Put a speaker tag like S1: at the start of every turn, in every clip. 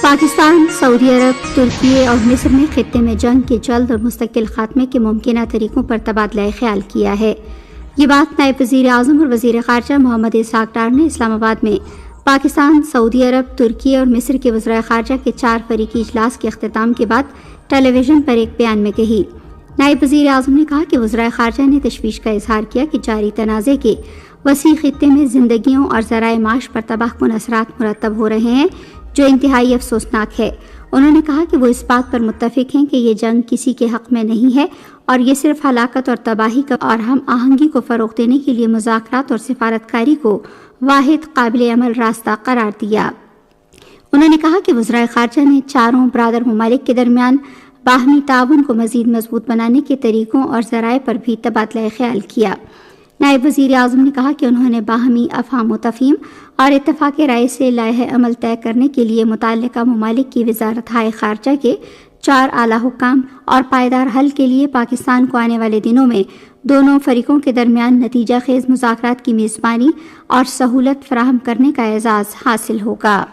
S1: پاکستان، سعودی عرب، ترکی اور مصر نے خطے میں جنگ کے جلد اور مستقل خاتمے کے ممکنہ طریقوں پر تبادلہ خیال کیا ہے۔ یہ بات نائب وزیر اعظم اور وزیر خارجہ محمد اسحاق ڈار نے اسلام آباد میں پاکستان، سعودی عرب، ترکی اور مصر کے وزرائے خارجہ کے 4 فریقی اجلاس کے اختتام کے بعد ٹیلی ویژن پر ایک بیان میں کہی۔ نائب وزیر اعظم نے کہا کہ وزرائے خارجہ نے تشویش کا اظہار کیا کہ جاری تنازع کے وسیع خطے میں زندگیوں اور ذرائع معاش پر تباہ کن اثرات مرتب ہو رہے ہیں، جو انتہائی افسوسناک ہے۔ انہوں نے کہا کہ وہ اس بات پر متفق ہیں کہ یہ جنگ کسی کے حق میں نہیں ہے اور یہ صرف ہلاکت اور تباہی کا اور ہم آہنگی کو فروغ دینے کے لیے مذاکرات اور سفارتکاری کو واحد قابل عمل راستہ قرار دیا۔ انہوں نے کہا کہ وزرائے خارجہ نے چاروں برادر ممالک کے درمیان باہمی تعاون کو مزید مضبوط بنانے کے طریقوں اور ذرائع پر بھی تبادلہ خیال کیا۔ نائب وزیر اعظم نے کہا کہ انہوں نے باہمی افہام و تفہیم اور اتفاق رائے سے لائحہ عمل طے کرنے کے لیے متعلقہ ممالک کی وزارتہائے خارجہ کے 4 اعلیٰ حکام اور پائیدار حل کے لیے پاکستان کو آنے والے دنوں میں دونوں فریقوں کے درمیان نتیجہ خیز مذاکرات کی میزبانی اور سہولت فراہم کرنے کا اعزاز حاصل ہوگا۔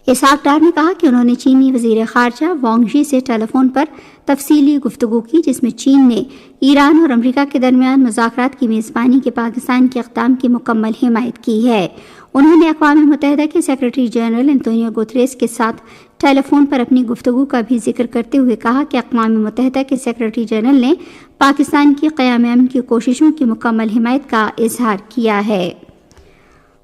S1: اسحاق ڈار نے کہا کہ انہوں نے چینی وزیر خارجہ وانگ ژی سے ٹیلی فون پر تفصیلی گفتگو کی، جس میں چین نے ایران اور امریکہ کے درمیان مذاکرات کی میزبانی کے پاکستان کے اقدام کی مکمل حمایت کی ہے۔ انہوں نے اقوام متحدہ کے سیکریٹری جنرل انتونیو گوتریس کے ساتھ ٹیلی فون پر اپنی گفتگو کا بھی ذکر کرتے ہوئے کہا کہ اقوام متحدہ کے سیکریٹری جنرل نے پاکستان کی قیام امن کی کوششوں کی مکمل حمایت کا اظہار کیا ہے۔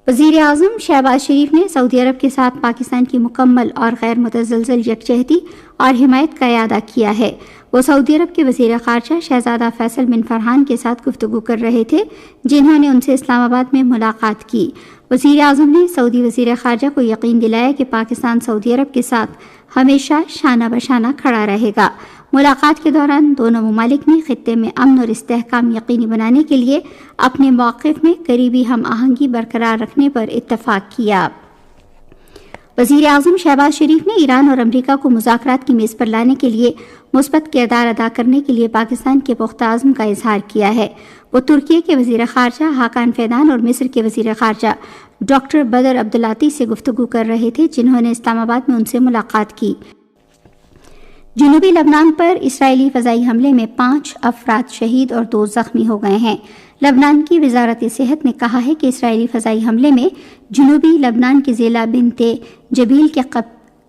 S1: وزیر اعظم شہباز شریف نے سعودی عرب کے ساتھ پاکستان کی مکمل اور غیر متزلزل یکجہتی اور حمایت کا اعادہ کیا ہے۔ وہ سعودی عرب کے وزیر خارجہ شہزادہ فیصل بن فرحان کے ساتھ گفتگو کر رہے تھے، جنہوں نے ان سے اسلام آباد میں ملاقات کی۔ وزیر اعظم نے سعودی وزیر خارجہ کو یقین دلایا کہ پاکستان سعودی عرب کے ساتھ ہمیشہ شانہ بشانہ کھڑا رہے گا۔ ملاقات کے دوران دونوں ممالک نے خطے میں امن اور استحکام یقینی بنانے کے لیے اپنے موقف میں قریبی ہم آہنگی برقرار رکھنے پر اتفاق کیا۔ وزیر اعظم شہباز شریف نے ایران اور امریکہ کو مذاکرات کی میز پر لانے کے لیے مثبت کردار ادا کرنے کے لیے پاکستان کے پختہ عزم کا اظہار کیا ہے۔ وہ ترکی کے وزیر خارجہ حاکان فیدان اور مصر کے وزیر خارجہ ڈاکٹر بدر عبدالعاطی سے گفتگو کر رہے تھے، جنہوں نے اسلام آباد میں ان سے ملاقات کی۔ جنوبی لبنان پر اسرائیلی فضائی حملے میں 5 افراد شہید اور 2 زخمی ہو گئے ہیں۔ لبنان کی وزارت صحت نے کہا ہے کہ اسرائیلی فضائی حملے میں جنوبی لبنان کے ضلع بنت جبیل کے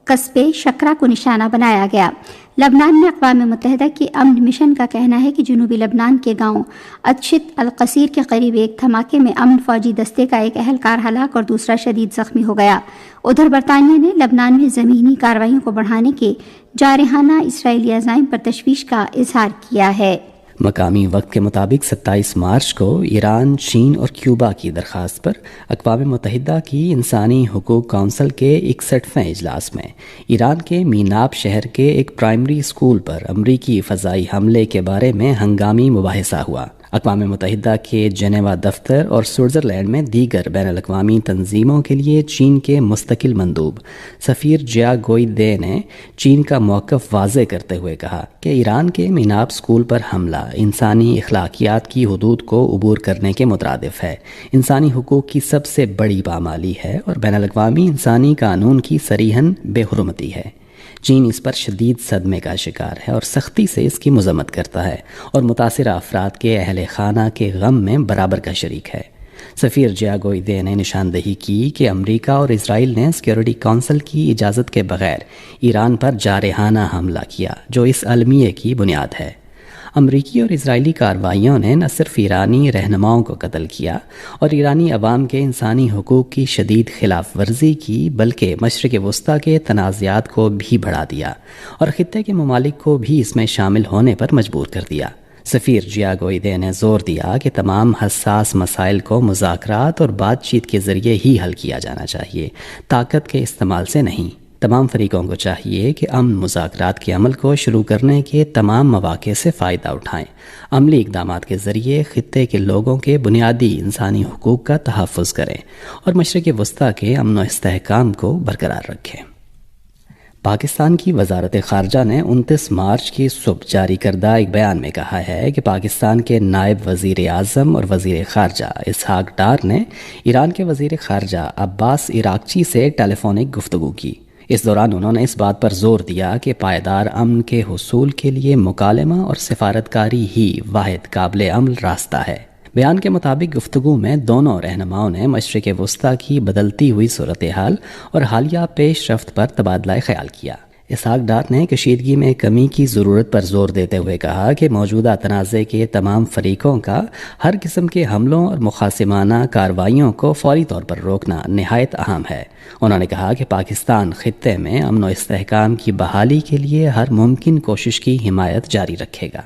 S1: قصبے شکرا کو نشانہ بنایا گیا۔ لبنان میں اقوام متحدہ کے امن مشن کا کہنا ہے کہ جنوبی لبنان کے گاؤں اتشت القصیر کے قریب ایک دھماکے میں امن فوجی دستے کا ایک اہلکار ہلاک اور دوسرا شدید زخمی ہو گیا۔ ادھر برطانیہ نے لبنان میں زمینی کارروائیوں کو بڑھانے کے جارحانہ اسرائیلی عزائم پر تشویش کا اظہار کیا ہے۔
S2: مقامی وقت کے مطابق 27 مارچ کو ایران، چین اور کیوبا کی درخواست پر اقوام متحدہ کی انسانی حقوق کونسل کے 61ویں اجلاس میں ایران کے میناب شہر کے ایک پرائمری اسکول پر امریکی فضائی حملے کے بارے میں ہنگامی مباحثہ ہوا۔ اقوام متحدہ کے جنیوا دفتر اور سوئٹزرلینڈ میں دیگر بین الاقوامی تنظیموں کے لیے چین کے مستقل مندوب سفیر جیا گوئی دے نے چین کا موقف واضح کرتے ہوئے کہا کہ ایران کے میناب اسکول پر حملہ انسانی اخلاقیات کی حدود کو عبور کرنے کے مترادف ہے، انسانی حقوق کی سب سے بڑی پامالی ہے اور بین الاقوامی انسانی قانون کی صریحاً بے حرمتی ہے۔ چین اس پر شدید صدمے کا شکار ہے اور سختی سے اس کی مذمت کرتا ہے اور متاثرہ افراد کے اہل خانہ کے غم میں برابر کا شریک ہے۔ سفیر جیا گوئی دے نے نشاندہی کی کہ امریکہ اور اسرائیل نے سیکورٹی کونسل کی اجازت کے بغیر ایران پر جارحانہ حملہ کیا، جو اس المیے کی بنیاد ہے۔ امریکی اور اسرائیلی کارروائیوں نے نہ صرف ایرانی رہنماؤں کو قتل کیا اور ایرانی عوام کے انسانی حقوق کی شدید خلاف ورزی کی، بلکہ مشرق وسطیٰ کے تنازعات کو بھی بڑھا دیا اور خطے کے ممالک کو بھی اس میں شامل ہونے پر مجبور کر دیا۔ سفیر جیا گوئی دے نے زور دیا کہ تمام حساس مسائل کو مذاکرات اور بات چیت کے ذریعے ہی حل کیا جانا چاہیے، طاقت کے استعمال سے نہیں۔ تمام فریقوں کو چاہیے کہ امن مذاکرات کے عمل کو شروع کرنے کے تمام مواقع سے فائدہ اٹھائیں، عملی اقدامات کے ذریعے خطے کے لوگوں کے بنیادی انسانی حقوق کا تحفظ کریں اور مشرق وسطیٰ کے امن و استحکام کو برقرار رکھیں۔ پاکستان کی وزارت خارجہ نے 29 مارچ کی صبح جاری کردہ ایک بیان میں کہا ہے کہ پاکستان کے نائب وزیر اعظم اور وزیر خارجہ اسحاق ڈار نے ایران کے وزیر خارجہ عباس عراقچی سے ٹیلی فونک گفتگو کی۔ اس دوران انہوں نے اس بات پر زور دیا کہ پائیدار امن کے حصول کے لیے مکالمہ اور سفارتکاری ہی واحد قابل عمل راستہ ہے۔ بیان کے مطابق گفتگو میں دونوں رہنماؤں نے مشرق وسطیٰ کی بدلتی ہوئی صورتحال اور حالیہ پیش رفت پر تبادلہ خیال کیا۔ اسحاق ڈار نے کشیدگی میں کمی کی ضرورت پر زور دیتے ہوئے کہا کہ موجودہ تنازع کے تمام فریقوں کا ہر قسم کے حملوں اور مخاصمانہ کارروائیوں کو فوری طور پر روکنا نہایت اہم ہے۔ انہوں نے کہا کہ پاکستان خطے میں امن و استحکام کی بحالی کے لیے ہر ممکن کوشش کی حمایت جاری رکھے گا۔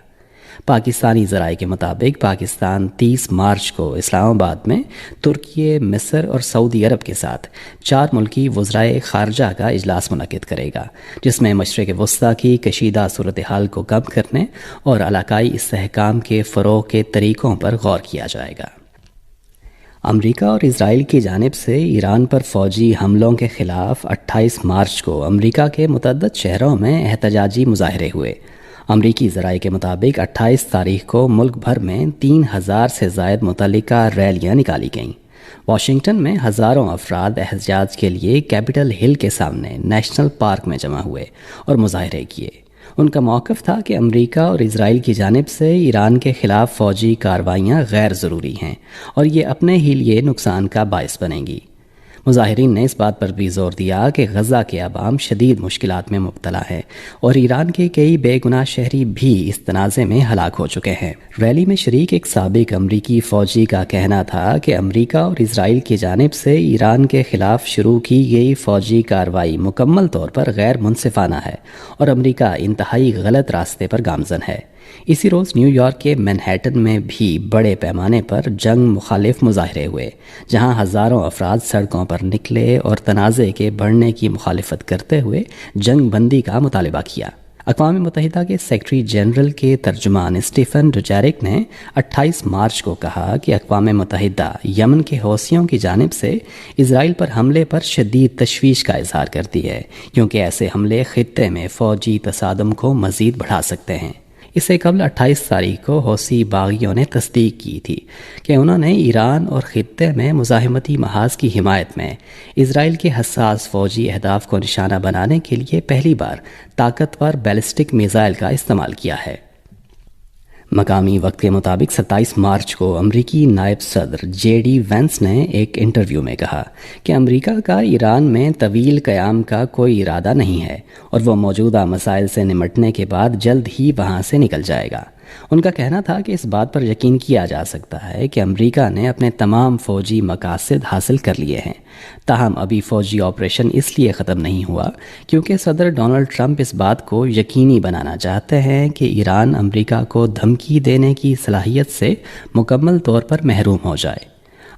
S2: پاکستانی ذرائع کے مطابق پاکستان 30 مارچ کو اسلام آباد میں ترکی، مصر اور سعودی عرب کے ساتھ 4 ملکی وزرائے خارجہ کا اجلاس منعقد کرے گا، جس میں مشرق وسطیٰ کی کشیدہ صورتحال کو کم کرنے اور علاقائی استحکام کے فروغ کے طریقوں پر غور کیا جائے گا۔ امریکہ اور اسرائیل کی جانب سے ایران پر فوجی حملوں کے خلاف 28 مارچ کو امریکہ کے متعدد شہروں میں احتجاجی مظاہرے ہوئے۔ امریکی ذرائع کے مطابق 28 تاریخ کو ملک بھر میں 3000 سے زائد متعلقہ ریلیاں نکالی گئیں۔ واشنگٹن میں ہزاروں افراد احتجاج کے لیے کیپٹل ہل کے سامنے نیشنل پارک میں جمع ہوئے اور مظاہرے کیے۔ ان کا موقف تھا کہ امریکہ اور اسرائیل کی جانب سے ایران کے خلاف فوجی کارروائیاں غیر ضروری ہیں اور یہ اپنے ہی لیے نقصان کا باعث بنیں گی۔ مظاہرین نے اس بات پر بھی زور دیا کہ غزہ کے عوام شدید مشکلات میں مبتلا ہیں اور ایران کے کئی بے گناہ شہری بھی اس تنازع میں ہلاک ہو چکے ہیں۔ ریلی میں شریک ایک سابق امریکی فوجی کا کہنا تھا کہ امریکہ اور اسرائیل کی جانب سے ایران کے خلاف شروع کی گئی فوجی کارروائی مکمل طور پر غیر منصفانہ ہے اور امریکہ انتہائی غلط راستے پر گامزن ہے۔ اسی روز نیو یارک کے مینہٹن میں بھی بڑے پیمانے پر جنگ مخالف مظاہرے ہوئے، جہاں ہزاروں افراد سڑکوں پر نکلے اور تنازع کے بڑھنے کی مخالفت کرتے ہوئے جنگ بندی کا مطالبہ کیا۔ اقوام متحدہ کے سیکرٹری جنرل کے ترجمان اسٹیفن ڈوجیرک نے 28 مارچ کو کہا کہ اقوام متحدہ یمن کے حوثیوں کی جانب سے اسرائیل پر حملے پر شدید تشویش کا اظہار کرتی ہے، کیونکہ ایسے حملے خطے میں فوجی تصادم کو مزید بڑھا سکتے ہیں۔ اس سے قبل 28 تاریخ کو حوثی باغیوں نے تصدیق کی تھی کہ انہوں نے ایران اور خطے میں مزاحمتی محاذ کی حمایت میں اسرائیل کے حساس فوجی اہداف کو نشانہ بنانے کے لیے پہلی بار طاقتور بیلسٹک میزائل کا استعمال کیا ہے۔ مقامی وقت کے مطابق 27 مارچ کو امریکی نائب صدر جے ڈی وینس نے ایک انٹرویو میں کہا کہ امریکہ کا ایران میں طویل قیام کا کوئی ارادہ نہیں ہے اور وہ موجودہ مسائل سے نمٹنے کے بعد جلد ہی وہاں سے نکل جائے گا۔ ان کا کہنا تھا کہ اس بات پر یقین کیا جا سکتا ہے کہ امریکہ نے اپنے تمام فوجی مقاصد حاصل کر لیے ہیں، تاہم ابھی فوجی آپریشن اس لیے ختم نہیں ہوا کیونکہ صدر ڈونلڈ ٹرمپ اس بات کو یقینی بنانا چاہتے ہیں کہ ایران امریکہ کو دھمکی دینے کی صلاحیت سے مکمل طور پر محروم ہو جائے۔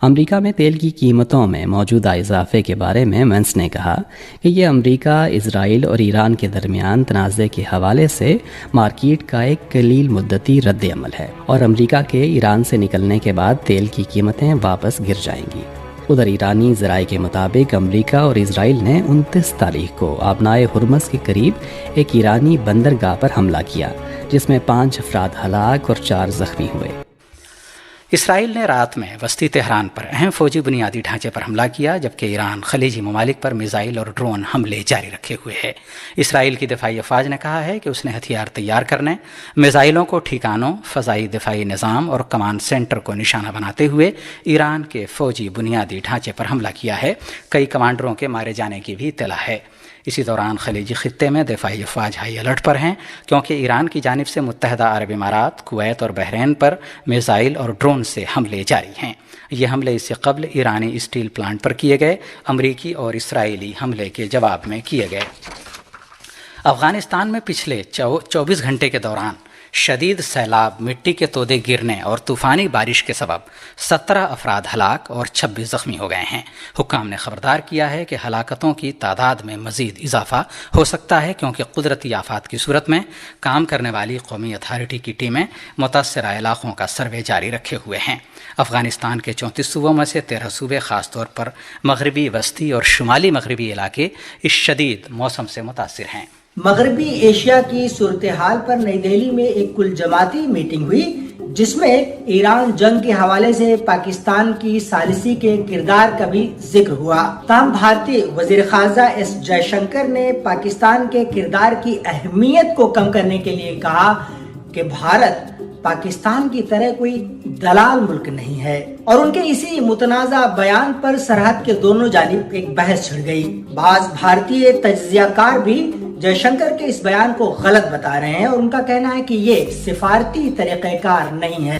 S2: امریکہ میں تیل کی قیمتوں میں موجودہ اضافے کے بارے میں وینس نے کہا کہ یہ امریکہ، اسرائیل اور ایران کے درمیان تنازع کے حوالے سے مارکیٹ کا ایک قلیل مدتی رد عمل ہے اور امریکہ کے ایران سے نکلنے کے بعد تیل کی قیمتیں واپس گر جائیں گی۔ ادھر ایرانی ذرائع کے مطابق امریکہ اور اسرائیل نے 29 تاریخ کو آبنائے ہرمز کے قریب ایک ایرانی بندرگاہ پر حملہ کیا، جس میں 5 افراد ہلاک اور 4 زخمی ہوئے۔
S3: اسرائیل نے رات میں وسطی تہران پر اہم فوجی بنیادی ڈھانچے پر حملہ کیا، جبکہ ایران خلیجی ممالک پر میزائل اور ڈرون حملے جاری رکھے ہوئے ہے۔ اسرائیل کی دفاعی افواج نے کہا ہے کہ اس نے ہتھیار تیار کرنے، میزائلوں کو ٹھکانوں، فضائی دفاعی نظام اور کمانڈ سینٹر کو نشانہ بناتے ہوئے ایران کے فوجی بنیادی ڈھانچے پر حملہ کیا ہے۔ کئی کمانڈروں کے مارے جانے کی بھی اطلاع ہے۔ اسی دوران خلیجی خطے میں دفاعی افواج ہائی الرٹ پر ہیں، کیونکہ ایران کی جانب سے متحدہ عرب امارات، کویت اور بحرین پر میزائل اور ڈرون سے حملے جاری ہیں۔ یہ حملے اس سے قبل ایرانی اسٹیل پلانٹ پر کیے گئے، امریکی اور اسرائیلی حملے کے جواب میں کیے گئے۔ افغانستان میں پچھلے 24 گھنٹے کے دوران شدید سیلاب، مٹی کے تودے گرنے اور طوفانی بارش کے سبب 17 افراد ہلاک اور 26 زخمی ہو گئے ہیں۔ حکام نے خبردار کیا ہے کہ ہلاکتوں کی تعداد میں مزید اضافہ ہو سکتا ہے، کیونکہ قدرتی آفات کی صورت میں کام کرنے والی قومی اتھارٹی کی ٹیمیں متاثرہ علاقوں کا سروے جاری رکھے ہوئے ہیں۔ افغانستان کے 34 صوبوں میں سے 13 صوبے، خاص طور پر مغربی، وسطی اور شمالی مغربی علاقے اس شدید موسم سے متاثر ہیں۔
S4: مغربی ایشیا کی صورتحال پر نئی دہلی میں ایک کل جماعتی میٹنگ ہوئی، جس میں ایران جنگ کے حوالے سے پاکستان کی ثالثی کے کردار کا بھی ذکر ہوا۔ تاہم بھارتی وزیر خارجہ ایس جے شنکر نے پاکستان کے کردار کی اہمیت کو کم کرنے کے لیے کہا کہ بھارت پاکستان کی طرح کوئی دلال ملک نہیں ہے، اور ان کے اسی متنازع بیان پر سرحد کے دونوں جانب ایک بحث چھڑ گئی۔ بعض بھارتی تجزیہ کار بھی جے شنکر کے اس بیان کو غلط بتا رہے ہیں، اور ان کا کہنا ہے کہ یہ سفارتی طریقہ کار نہیں ہے۔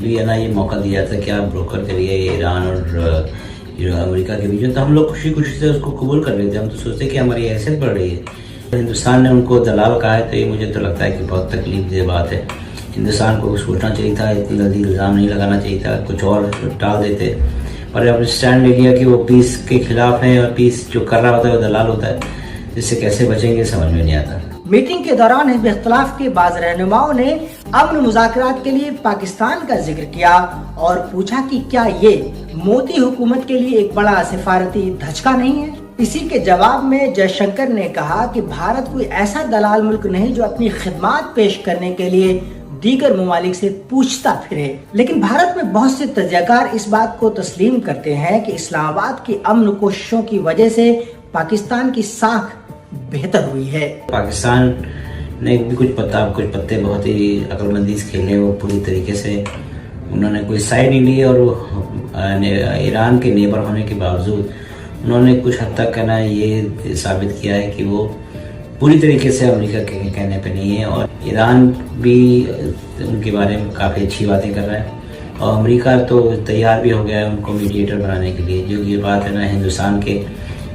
S5: بھی یہ موقع دیا تھا کہ آپ بروکر کریے ایران اور امریکہ کے بیچ، تو ہم لوگ خوشی خوشی سے اس کو قبول کر لیتے۔ ہم تو سوچتے کہ ہماری حیثیت بڑھ رہی ہے۔ ہندوستان نے ان کو دلال کہا ہے، تو یہ مجھے تو لگتا ہے کہ بہت تکلیف دہ بات ہے۔ ہندوستان کو سوچنا چاہیے تھا، اتنی جلدی الزام نہیں لگانا چاہیے تھا، کچھ اور ٹال دیتے، اور اب اسٹینڈ لے لیا کہ وہ پیس کے خلاف ہیں، اور پیس جو کر رہا ہوتا ہے وہ دلال ہوتا ہے، جس سے کیسے بچیں گے سمجھ میں نہیں آتا۔
S4: میٹنگ کے دوران حزب اختلاف کے بعض رہنماؤں نے امن مذاکرات کے لیے پاکستان کا ذکر کیا اور پوچھا کہ کیا یہ مودی حکومت کے لیے ایک بڑا سفارتی دھچکا نہیں ہے۔ اسی کے جواب میں جے شنکر نے کہا کہ بھارت کوئی ایسا دلال ملک نہیں جو اپنی خدمات پیش کرنے کے لیے دیگر ممالک سے پوچھتا پھرے، لیکن بھارت میں بہت سے تجزیہ کار اس بات کو تسلیم کرتے ہیں کہ اسلام آباد کی امن کوششوں کی وجہ سے پاکستان کی ساکھ بہتر ہوئی ہے۔
S5: پاکستان نے بھی کچھ پتے بہت ہی عقل مندی سے کھیلے، وہ پوری طریقے سے انہوں نے کوئی سائڈ نہیں لی، اور ایران کے نیبر ہونے کے باوجود انہوں نے کچھ حد تک یہ ثابت کیا ہے کہ وہ پوری طریقے سے امریکہ کے کہنے پہ نہیں ہے، اور ایران بھی ان کے بارے میں کافی اچھی باتیں کر رہا ہے، اور امریکہ تو تیار بھی ہو گیا ہے ان کو میڈیٹر بنانے کے لیے۔ جو یہ بات ہے ہندوستان کے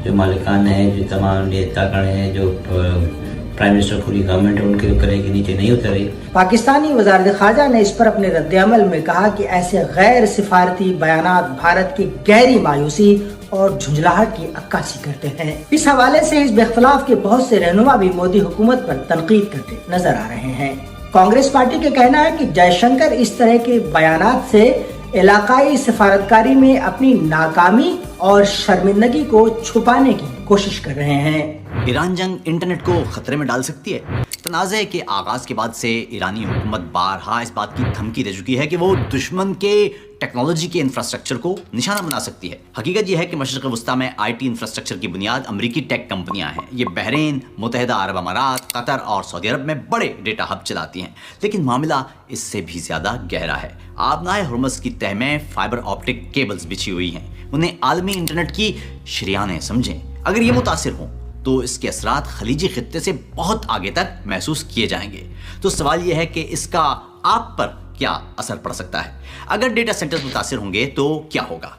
S5: جو مالکان ہیں، جو تمام نیتاگڑ ہیں، جو پرائم منسٹر پوری گورنمنٹ ہے، ان کے کرے کے نیچے نہیں اتر رہی۔
S4: پاکستانی وزارت خارجہ نے اس پر اپنے رد عمل میں کہا کہ ایسے غیر سفارتی بیانات بھارت کی گہری مایوسی اور جھنجھلاہٹ کی عکاسی کرتے ہیں۔ اس حوالے سے حزب اختلاف کے بہت سے رہنما بھی مودی حکومت پر تنقید کرتے نظر آ رہے ہیں۔ کانگریس پارٹی کا کہنا ہے کہ جے شنکر اس طرح کے بیانات سے علاقائی سفارتکاری میں اپنی ناکامی اور شرمندگی کو چھپانے کی کوشش کر رہے ہیں۔
S6: ایران جنگ انٹرنیٹ کو خطرے میں ڈال سکتی ہے۔ تنازع کے آغاز کے بعد سے ایرانی حکومت بارہا اس بات کی دھمکی دے چکی ہے کہ وہ دشمن کے ٹیکنالوجی کے انفراسٹرکچر کو نشانہ بنا سکتی ہے۔ حقیقت یہ ہے کہ مشرق وسطیٰ میں IT انفراسٹرکچر کی بنیاد امریکی ٹیک کمپنیاں ہیں۔ یہ بحرین، متحدہ عرب امارات، قطر اور سعودی عرب میں بڑے ڈیٹا ہب چلاتی ہیں، لیکن معاملہ اس سے بھی زیادہ گہرا ہے۔ آبنائے ہرمز کی تہ میں فائبر آپٹک کیبلز بچھی ہوئی ہیں، انہیں عالمی انٹرنیٹ کی شریانیں سمجھیں۔ اگر یہ متاثر ہوں تو اس کے اثرات خلیجی خطے سے بہت آگے تک محسوس کیے جائیں گے۔ تو سوال یہ ہے کہ اس کا آپ پر کیا اثر پڑ سکتا ہے؟ اگر ڈیٹا سینٹرز متاثر ہوں گے تو کیا ہوگا؟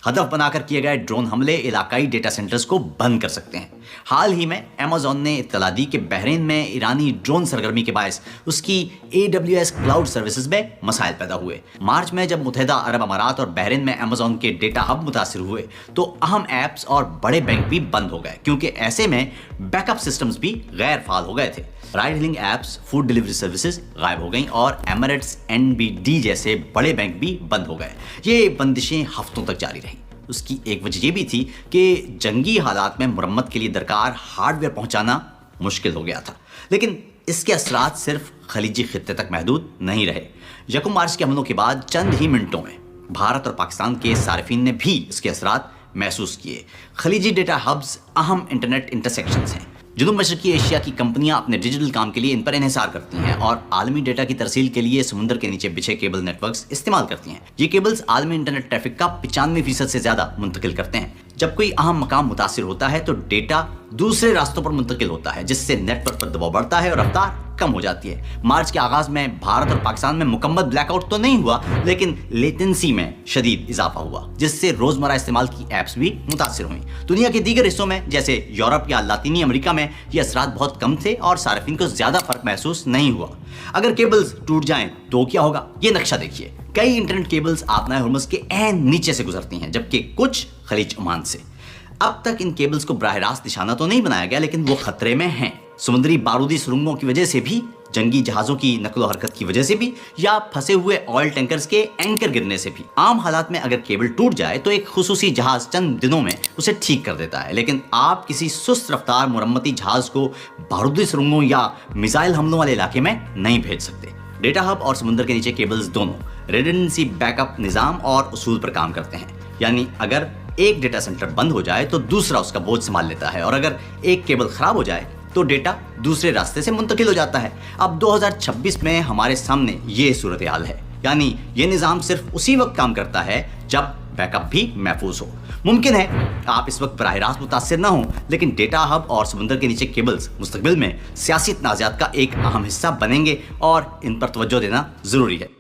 S6: ہدف بنا کر کیے گئے ڈرون حملے علاقائی ڈیٹا سینٹرز کو بند کر سکتے ہیں۔ حال ہی میں ایمیزون نے اطلاع دی کہ بحرین میں ایرانی ڈرون سرگرمی کے باعث اس کی AWS کلاؤڈ سروسز میں مسائل پیدا ہوئے۔ مارچ میں جب متحدہ عرب امارات اور بحرین میں ایمیزون کے ڈیٹا ہب متاثر ہوئے تو اہم ایپس اور بڑے بینک بھی بند ہو گئے، کیونکہ ایسے میں بیک اپ سسٹمز بھی غیر فعال ہو گئے تھے۔ Ride healing apps, food delivery services غائب ہو گئیں اور ایمریٹس NBD جیسے بڑے بینک بھی بند ہو گئے۔ یہ بندشیں ہفتوں تک جاری رہیں۔ اس کی ایک وجہ یہ بھی تھی کہ جنگی حالات میں مرمت کے لیے درکار ہارڈ ویئر پہنچانا مشکل ہو گیا تھا، لیکن اس کے اثرات صرف خلیجی خطے تک محدود نہیں رہے۔ 1 مارچ کے حملوں کے بعد چند ہی منٹوں میں بھارت اور پاکستان کے صارفین نے بھی اس کے اثرات محسوس کیے۔ خلیجی ڈیٹا ہبز اہم انٹرنیٹ انٹرسیکشنز ہیں۔ جنوب مشرقی ایشیا کی کمپنیاں اپنے ڈیجیٹل کام کے لیے ان پر انحصار کرتی ہیں اور عالمی ڈیٹا کی ترسیل کے لیے سمندر کے نیچے بچھے کیبل نیٹ ورکس استعمال کرتی ہیں۔ یہ کیبلز عالمی انٹرنیٹ ٹریفک کا 95% سے زیادہ منتقل کرتے ہیں۔ جب کوئی اہم مقام متاثر ہوتا ہے تو ڈیٹا دوسرے راستوں پر منتقل ہوتا ہے، جس سے نیٹ ورک پر دباؤ بڑھتا ہے اور رفتار کم ہو جاتی ہے۔ مارچ کے آغاز میں بھارت اور پاکستان میں مکمل بلیک آؤٹ تو نہیں ہوا، لیکن لیٹنسی میں شدید اضافہ ہوا، جس سے روزمرہ استعمال کی ایپس بھی متاثر ہوئیں۔ دنیا کے دیگر حصوں میں جیسے یورپ یا لاطینی امریکہ میں یہ اثرات بہت کم تھے اور صارفین کو زیادہ فرق محسوس نہیں ہوا۔ اگر کیبلز ٹوٹ جائیں تو کیا ہوگا؟ یہ نقشہ دیکھیے۔ کئی انٹرنیٹ کیبلز آبنائے ہرمز کے عین نیچے سے گزرتی ہیں، جبکہ کچھ خلیج عمان سے۔ اب تک ان کیبلز کو براہ راست نشانہ تو نہیں بنایا گیا، لیکن وہ خطرے میں ہیں۔ سمندری بارودی سرنگوں کی وجہ سے بھی جنگی جہازوں کی نقل و حرکت کی وجہ سے بھی یا پھنسے ہوئے آئل ٹینکرز کے اینکر گرنے سے بھی۔ عام حالات میں اگر کیبل ٹوٹ جائے تو ایک خصوصی جہاز چند دنوں میں اسے ٹھیک کر دیتا ہے، لیکن آپ کسی سست رفتار مرمتی جہاز کو بارودی سرنگوں یا میزائل حملوں والے علاقے میں نہیں بھیج سکتے۔ ڈیٹا ہب اور سمندر کے نیچے کیبلز دونوں ریڈنڈنسی بیک اپ نظام اور اصول پر کام کرتے ہیں، یعنی اگر ایک ڈیٹا سینٹر بند ہو جائے تو دوسرا اس کا بوجھ سنبھال لیتا ہے، اور اگر ایک کیبل خراب ہو جائے تو ڈیٹا دوسرے راستے سے منتقل ہو جاتا ہے۔ اب 2026 میں ہمارے سامنے یہ صورتحال ہے، یعنی یہ نظام صرف اسی وقت کام کرتا ہے جب بیک اپ بھی محفوظ ہو۔ ممکن ہے آپ اس وقت براہ راست متاثر نہ ہوں، لیکن ڈیٹا ہب اور سمندر کے نیچے کیبلز مستقبل میں سیاسی تنازعات کا ایک اہم حصہ بنیں گے اور ان پر توجہ دینا ضروری ہے۔